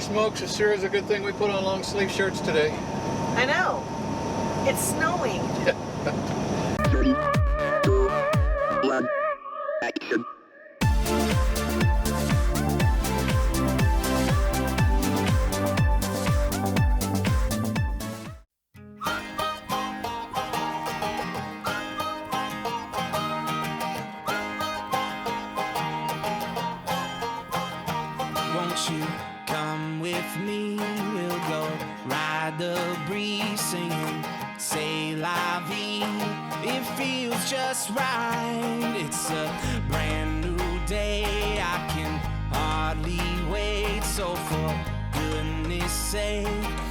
smokes, it sure is a good thing we put on long sleeve shirts today. I know. It's snowing. Yeah. 3, 2, 1, action. Won't you come with me? We'll go ride the breeze, singing "C'est la vie." It feels just right. It's a brand new day. I can hardly wait. So for goodness sake,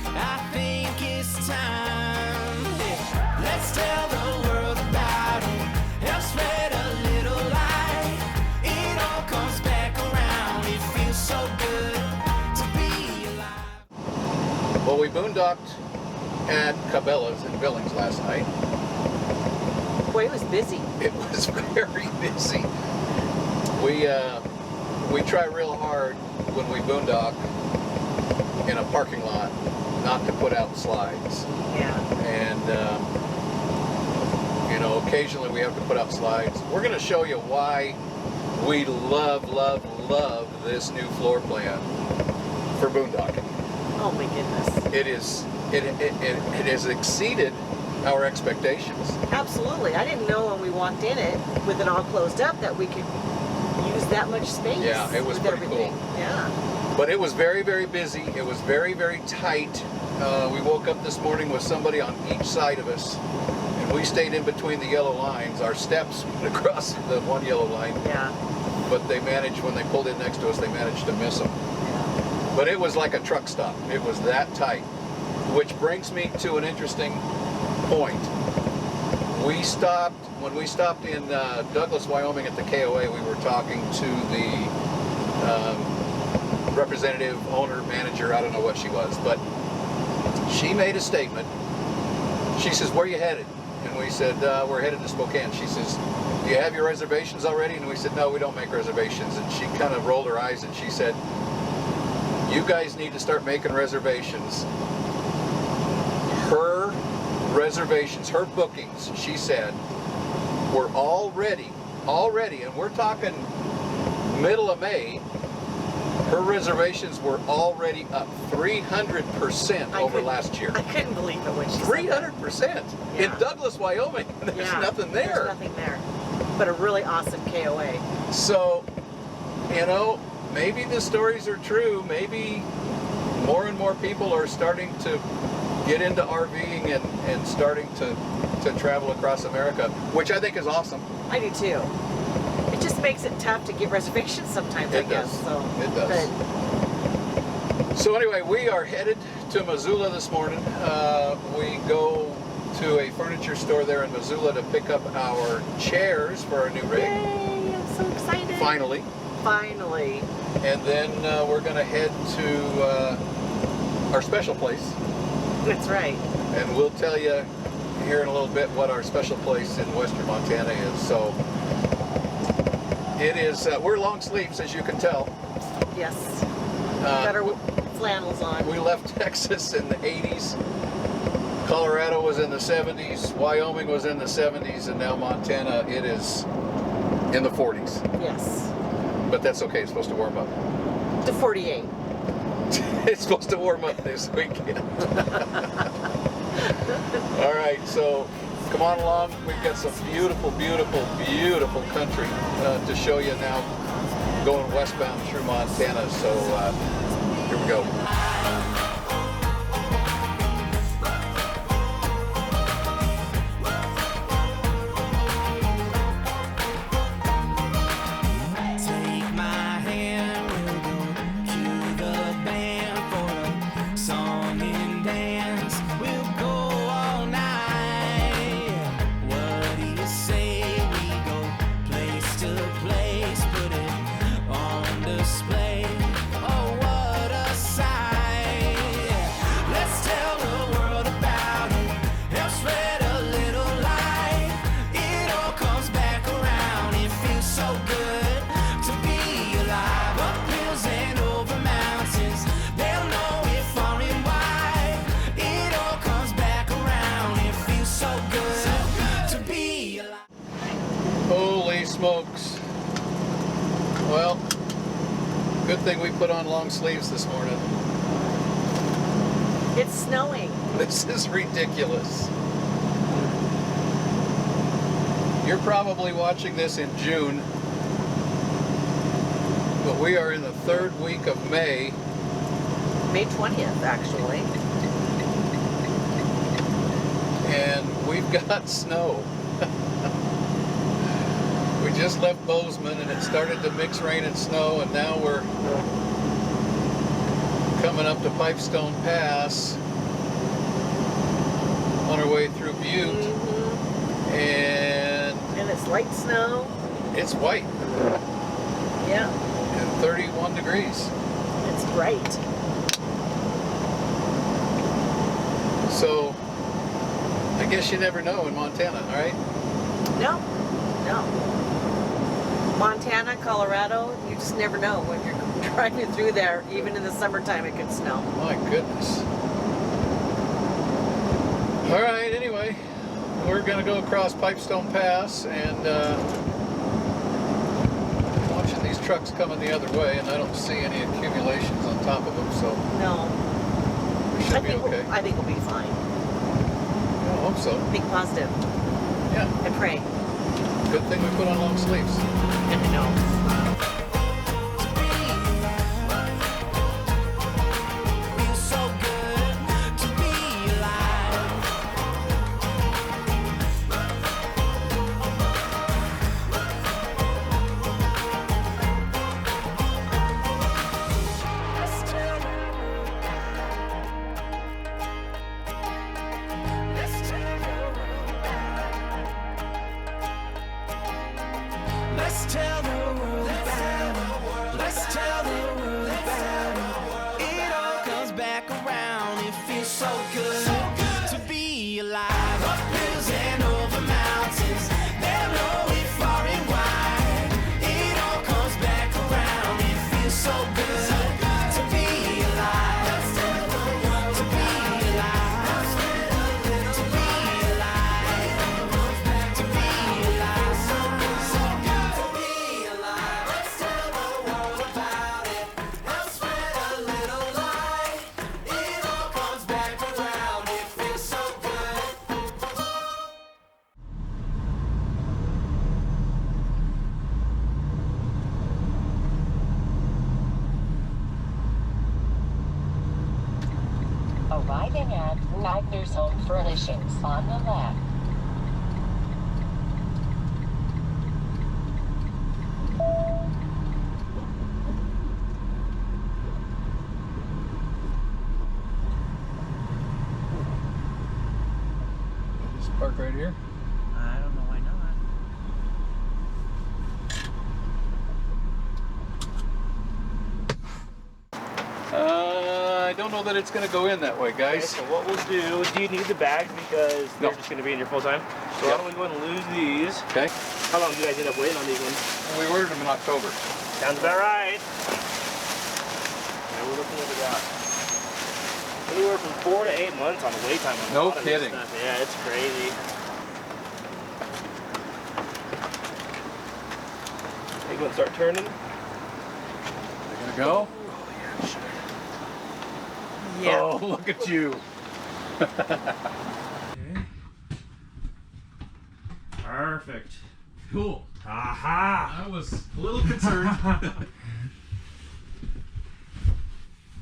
I think it's time. Yeah. Let's tell the world about it. Help spread a little light. It all comes back around. It feels so good to be alive. Well, we boondocked at Cabela's in Billings last night. Boy, it was busy. It was very busy. We try real hard when we boondock in a parking lot not to put out slides. Yeah. And you know, occasionally we have to put out slides. We're going to show you why we love this new floor plan for boondocking. Oh my goodness. It has exceeded our expectations. Absolutely. I didn't know when we walked in it with it all closed up that we could use that much space. Yeah, it was with pretty everything. cool. Yeah. But it was very busy. It was very tight. We woke up this morning with somebody on each side of us, and we stayed in between the yellow lines. Our steps went across the one yellow line, Yeah. but they managed, when they pulled in next to us, they managed to miss them. But it was like a truck stop. It was that tight. Which brings me to an interesting point. When we stopped in Douglas, Wyoming at the KOA, we were talking to the representative, owner, manager, I don't know what she was, but she made a statement. She says, "Where are you headed?" And we said, "We're headed to Spokane." She says, "Do you have your reservations already?" And we said, "No, we don't make reservations." And she kind of rolled her eyes and she said, "You guys need to start making reservations." Her reservations, her bookings, she said, were already, and we're talking middle of May, her reservations were already up 300% over last year. I couldn't believe it when she said that. 300% in Yeah. Douglas, Wyoming. There's nothing there. There's nothing there. But a really awesome KOA. So, you know, maybe the stories are true. Maybe more and more people are starting to get into RVing and starting to travel across America, which I think is awesome. I do too. It just makes it tough to get reservations sometimes, I It guess. does. So, It does. But So anyway, we are headed to Missoula this morning. We go to a furniture store there in Missoula to pick up our chairs for our new rig. yay, I'm so excited. Finally. Finally. And then we're going to head to our special place. That's right. And we'll tell you here in a little bit what our special place in western Montana is. So it is, we're long sleeves, as you can tell. Yes. Got our flannels on. We left Texas in the 80s. Colorado was in the 70s. Wyoming was in the 70s. And now Montana, it is in the 40s. Yes. But that's okay. It's supposed to warm up. To 48. It's supposed to warm up this weekend. All right, so come on along. We've got some beautiful country to show you now, going westbound through Montana. So here we go. Take my hand, we'll go cue the band for a song and dance. We'll go all night. What do you say? We go place to place, put it on display. Oh, what a sight! thing we put on long sleeves this morning. It's snowing. This is ridiculous. You're probably watching this in June, but we are in the 3rd week of May. May 20th, actually. And we've got snow. We just left Bozeman and it started to mix rain and snow, and now we're coming up to Pipestone Pass on our way through Butte. Mm-hmm. And it's light snow. it's white. Yeah. And 31 degrees. It's bright. So I guess you never know in Montana, right? No. Montana, Colorado, you just never know when you're driving through there. Even in the summertime, it could snow. My goodness. All right, anyway, we're going to go across Pipestone Pass, and watching these trucks coming the other way, and I don't see any accumulations on top of them, so No. we should be okay. I think we'll be fine. I hope so. Think positive Yeah, and pray. good thing we put on long sleeves. No. Feels so good to be alive. Let's tell the world about it. Let's tell the world about it. It all comes back around. It feels so good to be alive. Up hills and over mountains. They'll know it far and wide. It all comes back around. It feels so good to be alive. To be alive. To be alive. To be alive. So good to be alive. Let's tell the world about it. Let's spread a little light. It all comes back around. It feels so good. Arriving at Wagner's Home Furnishings on the left. Just park right here. I don't know why not. I don't know that it's going to go in that way, Okay, guys. so what we'll do you need the bags because No. they're just going to be in your full time? So Yep. why don't we go ahead and lose these? Okay. How long do you guys end up waiting on these ones? We ordered them in October. Sounds about right. Yeah, we're looking at about anywhere from 4 to 8 months on the wait time on a No lot of this kidding. stuff. Yeah, it's crazy. Hey, go and start turning. They're going to go. Yeah. Oh, look at you. Perfect. Cool. Aha! I was a little concerned.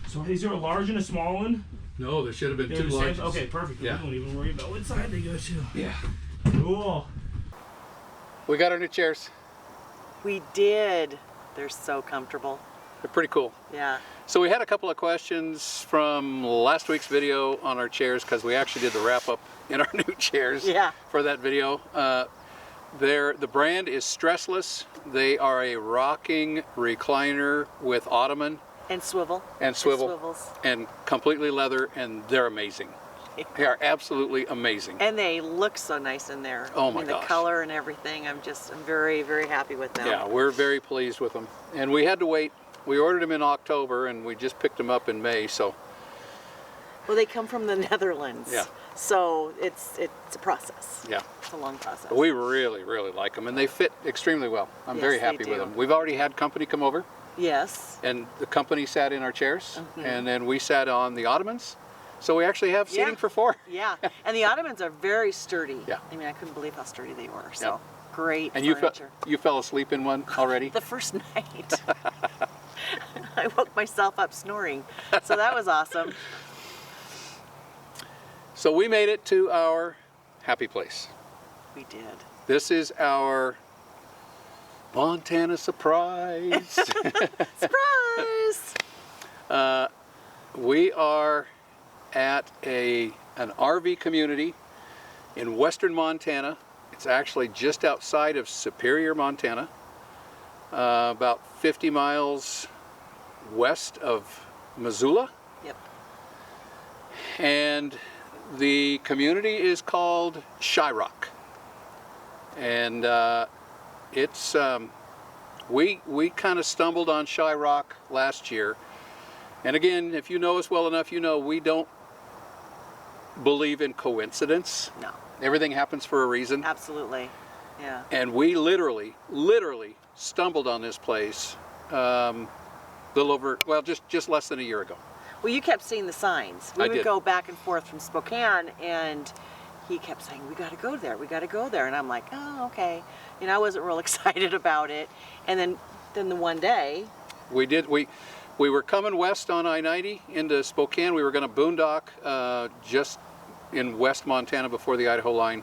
So these are a large and a small one? No, there should have been They're two the same? larges. Okay, perfect. Yeah. We don't even worry about what side they go to. Yeah. Cool. We got our new chairs. We did. They're so comfortable. They're pretty cool. Yeah. So we had a couple of questions from last week's video on our chairs because we actually did the wrap up in our new chairs Yeah. for that video. The brand is Stressless. They are a rocking recliner with ottoman And swivel. and swivel Swivels. and completely leather, and they're amazing. They are absolutely amazing. And they look so nice in there. Oh my The gosh. color and everything. I'm very, very happy with them. Yeah, we're very pleased with them. And we had to wait. We ordered them in October and we just picked them up in May, so Well, they come from the Netherlands. Yeah. So it's a process. yeah. It's a long process. We really, really like them, and they fit extremely well. I'm Yes, very they happy with do. them. We've already had company come over, Yes. and the company sat in our chairs, and then we sat on the ottomans. So we actually have seating Yeah. for 4. Yeah, and the ottomans are very sturdy. Yeah. I mean, I couldn't believe how sturdy they were. So Yeah. great And you furniture. you fell asleep in one already? The first night, I woke myself up snoring. So that was awesome. So we made it to our happy place. We did. This is our Montana surprise. Surprise! We are at an RV community in western Montana. It's actually just outside of Superior, Montana, about 50 miles west of Missoula. Yep. And the community is called Shyrock. And it's we kind of stumbled on Shyrock last year. And again, if you know us well enough, you know we don't believe in coincidence. No. Everything happens for a reason. Absolutely. Yeah. And we literally stumbled on this place little over, well, just less than a year ago. Well, you kept seeing the signs. We I would did. go back and forth from Spokane, and he kept saying, "We got to go there. We got to go there." And I'm like, "Oh, okay." You know, I wasn't real excited about it. And then the one day, We were coming west on I-90 into Spokane. We were going to boondock just in west Montana before the Idaho line.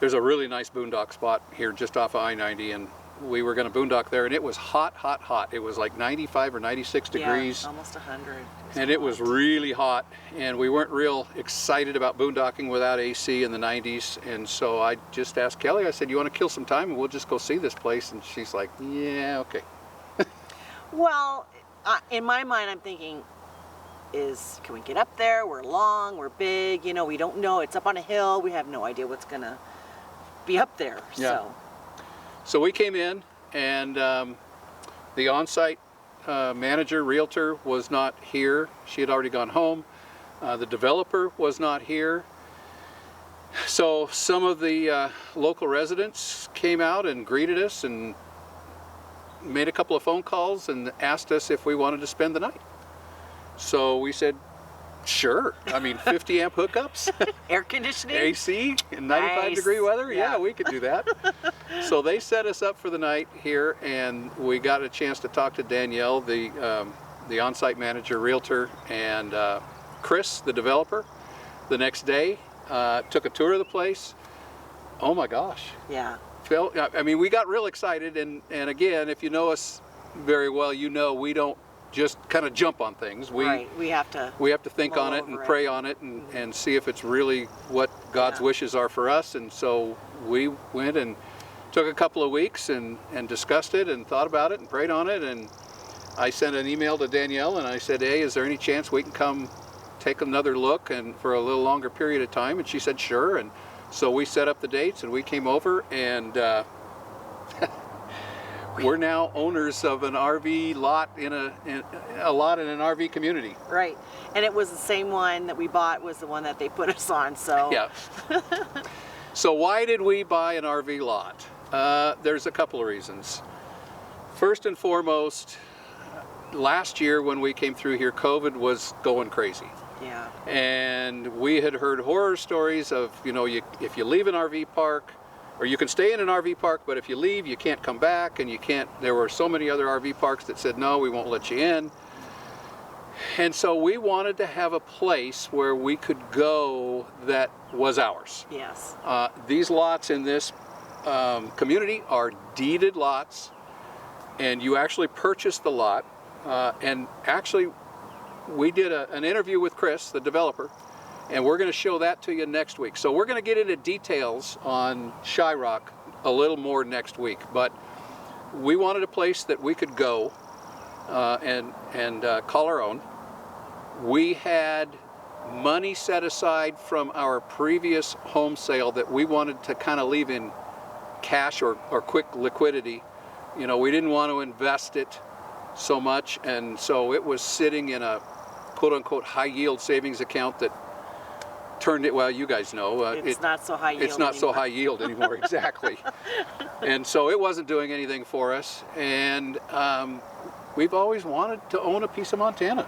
There's a really nice boondock spot here just off of I-90, and we were going to boondock there, and it was hot, hot, hot. It was like 95 or 96 degrees. yeah, almost 100. And it was really hot, and we weren't real excited about boondocking without AC in the 90s. And so I just asked Kelly, I said, "You want to kill some time and we'll just go see this place?" And she's like, "Yeah, okay." Well, in my mind, I'm thinking, can we get up there? We're long, we're big, you know, we don't know. It's up on a hill. We have no idea what's going to be up there. Yeah. So we came in, and the on-site manager, realtor, was not here. She had already gone home. The developer was not here. So some of the local residents came out and greeted us and made a couple of phone calls and asked us if we wanted to spend the night. So we said, sure. I mean, 50 amp hookups, Air conditioning? AC, and 95 Nice. degree weather. Yeah, Yeah. we could do that. So they set us up for the night here, and we got a chance to talk to Danielle, the on-site manager, realtor, and Chris, the developer. The next day, took a tour of the place. Oh my gosh. Yeah. I mean, we got real excited, and again, if you know us very well, you know we don't just kind of jump on things. Right. We have to think mull on it and over it. pray on it and see if it's really what God's Yeah. wishes are for us. And so we went and took a couple of weeks and discussed it and thought about it and prayed on it. And I sent an email to Danielle and I said, "Hey, is there any chance we can come take another look and for a little longer period of time?" And she said, "Sure." And so we set up the dates and we came over, and we're now owners of an RV lot in an RV community. Right. And it was the same one that we bought was the one that they put us on, so. Yeah. So why did we buy an RV lot? There's a couple of reasons. First and foremost, last year when we came through here, COVID was going crazy. Yeah. And we had heard horror stories of, you know, if you leave an RV park, or you can stay in an RV park, but if you leave, you can't come back, and you can't, there were so many other RV parks that said, no, we won't let you in. And so we wanted to have a place where we could go that was ours. Yes. These lots in this community are deeded lots, and you actually purchase the lot. And actually, we did an interview with Chris, the developer, and we're going to show that to you next week. So we're going to get into details on Shyrock a little more next week. But we wanted a place that we could go and call our own. We had money set aside from our previous home sale that we wanted to kind of leave in cash or quick liquidity. You know, we didn't want to invest it so much, and so it was sitting in a quote-unquote high-yield savings account that turned it, well, you guys know. It's not so high yield It's not so anymore. high yield anymore, exactly. And so it wasn't doing anything for us, and we've always wanted to own a piece of Montana.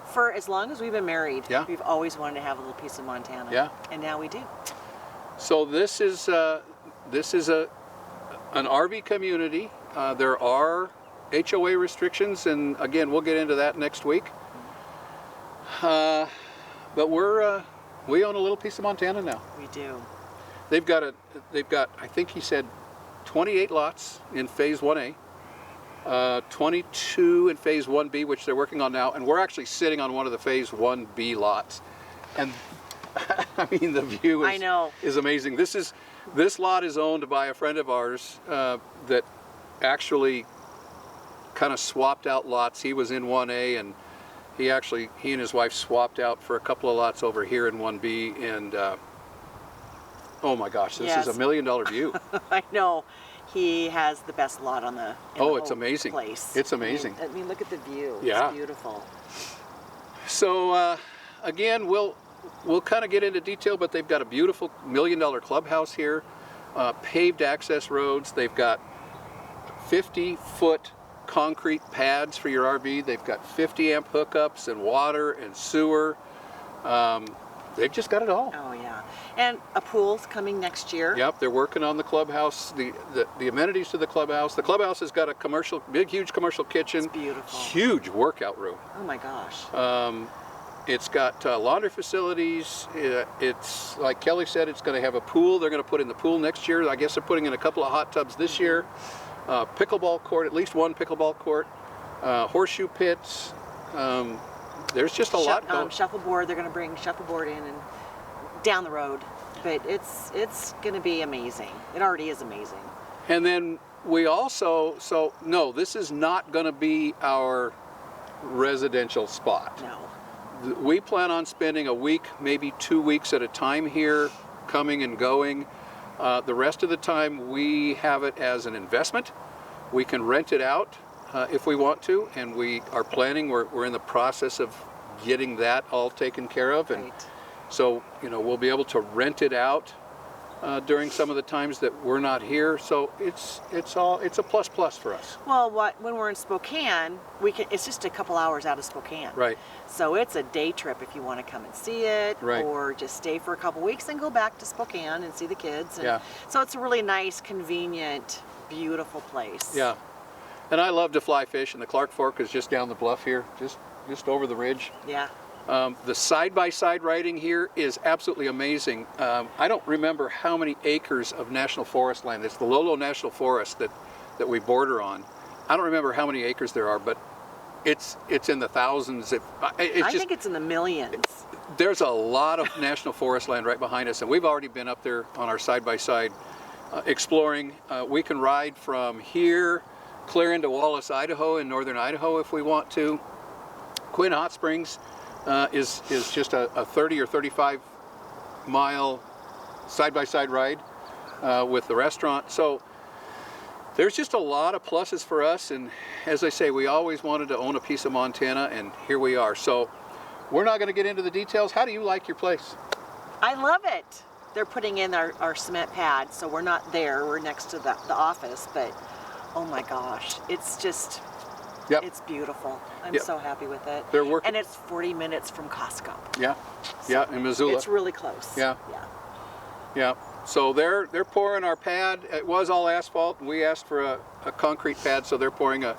For as long as we've been married, Yeah. we've always wanted to have a little piece of Montana. Yeah. And now we do. So this is an RV community. There are HOA restrictions, and again, we'll get into that next week. But we own a little piece of Montana now. We do. They've got I think he said 28 lots in phase 1A, 22 in phase 1B, which they're working on now, and we're actually sitting on one of the phase 1B lots. And I mean, the view I know. is amazing. This lot is owned by a friend of ours that actually kind of swapped out lots. He was in 1A, and he and his wife swapped out for a couple of lots over here in 1B, and oh my gosh, this is $1 million view. I know. He has the best lot on the It's amazing. place. It's amazing. I mean, look at the view. Yeah. It's beautiful. So again, we'll kind of get into detail, but they've got a beautiful $1 million clubhouse here, paved access roads. They've got 50-foot concrete pads for your RV. They've got 50 amp hookups and water and sewer. They've just got it all. Oh yeah. And a pool's coming next year. Yep, they're working on the clubhouse, the amenities to the clubhouse. The clubhouse has got a huge commercial kitchen. It's beautiful. Huge workout room. Oh my gosh. It's got laundry facilities. It's, like Kelly said, it's going to have a pool. They're going to put in the pool next year. I guess they're putting in a couple of hot tubs this year. Pickleball court, at least one pickleball court. Horseshoe pits. There's just a lot going. Shuffleboard. They're going to bring shuffleboard in and down the road, but it's going to be amazing. It already is amazing. And then we also, no, this is not going to be our residential spot. No. We plan on spending a week, maybe 2 weeks at a time here, coming and going. The rest of the time we have it as an investment. We can rent it out if we want to, and we are planning, we're in the process of getting that all taken care of. And Right. so, we'll be able to rent it out during some of the times that we're not here. So it's a plus for us. Well, when we're in Spokane, it's just a couple hours out of Spokane. Right. So it's a day trip if you want to come and see it, Right. or just stay for a couple weeks and go back to Spokane and see the kids. And Yeah. So it's a really nice, convenient, beautiful place. Yeah. And I love to fly fish, and the Clark Fork is just down the bluff here, just over the ridge. Yeah. The side-by-side riding here is absolutely amazing. I don't remember how many acres of national forest land. It's the Lolo National Forest that we border on. I don't remember how many acres there are, but it's in the thousands. I think it's in the millions. There's a lot of national forest land right behind us, and we've already been up there on our side-by-side exploring. We can ride from here clear into Wallace, Idaho, in northern Idaho if we want to. Quinn Hot Springs is just a 30 or 35 mile side-by-side ride with the restaurant. So there's just a lot of pluses for us, and as I say, we always wanted to own a piece of Montana, and here we are. So we're not going to get into the details. How do you like your place? I love it. They're putting in our cement pad, so we're not there. We're next to the office, but oh my gosh, it's just, Yep. it's beautiful. I'm Yep. so happy with it. They're working. And it's 40 minutes from Costco. Yeah, yeah, in Missoula. It's really close. Yeah. Yeah. Yeah, so they're pouring our pad. It was all asphalt, and we asked for a concrete pad, so they're pouring a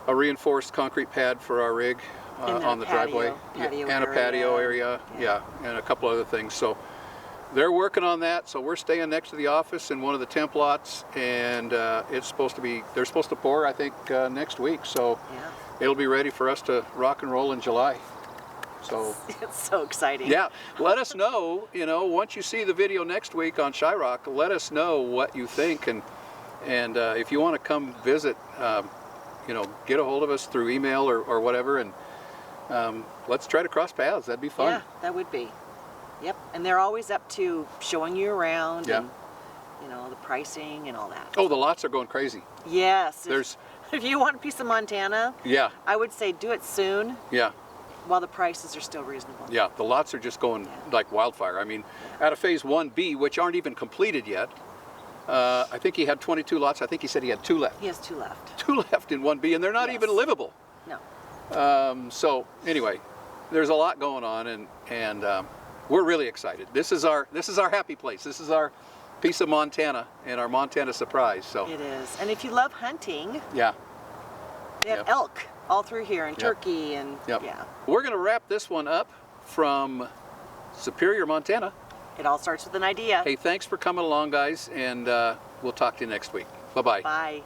reinforced concrete pad for our rig on the driveway. patio and a patio area, yeah, and a couple other things. So they're working on that, so we're staying next to the office in one of the temp lots, and they're supposed to pour, I think, next week, so Yeah. it'll be ready for us to rock and roll in July. So It's so exciting. yeah, let us know, once you see the video next week on Shyrock, let us know what you think, and if you want to come visit, get a hold of us through email or whatever, and let's try to cross paths. That'd be fun. Yeah, that would be. Yep. And they're always up to showing you around Yeah. and, the pricing and all that. Oh, the lots are going crazy. Yes. There's, If you want a piece of Montana, yeah, I would say do it soon yeah, while the prices are still reasonable. yeah. The lots are just going like wildfire. I mean, out of phase 1B, which aren't even completed yet, I think he had 22 lots. I think he said he had 2 left. He has 2 left. 2 left in 1B, and they're not Yes. even livable. No. So anyway, there's a lot going on, and we're really excited. This is our happy place. This is our piece of Montana and our Montana surprise. So It is. And if you love hunting, yeah, they have Yep. elk all through here and Yep. turkey and yep. yeah. We're gonna wrap this one up from Superior, Montana. It all starts with an idea. Hey, thanks for coming along, guys, and we'll talk to you next week. Bye-bye. Bye.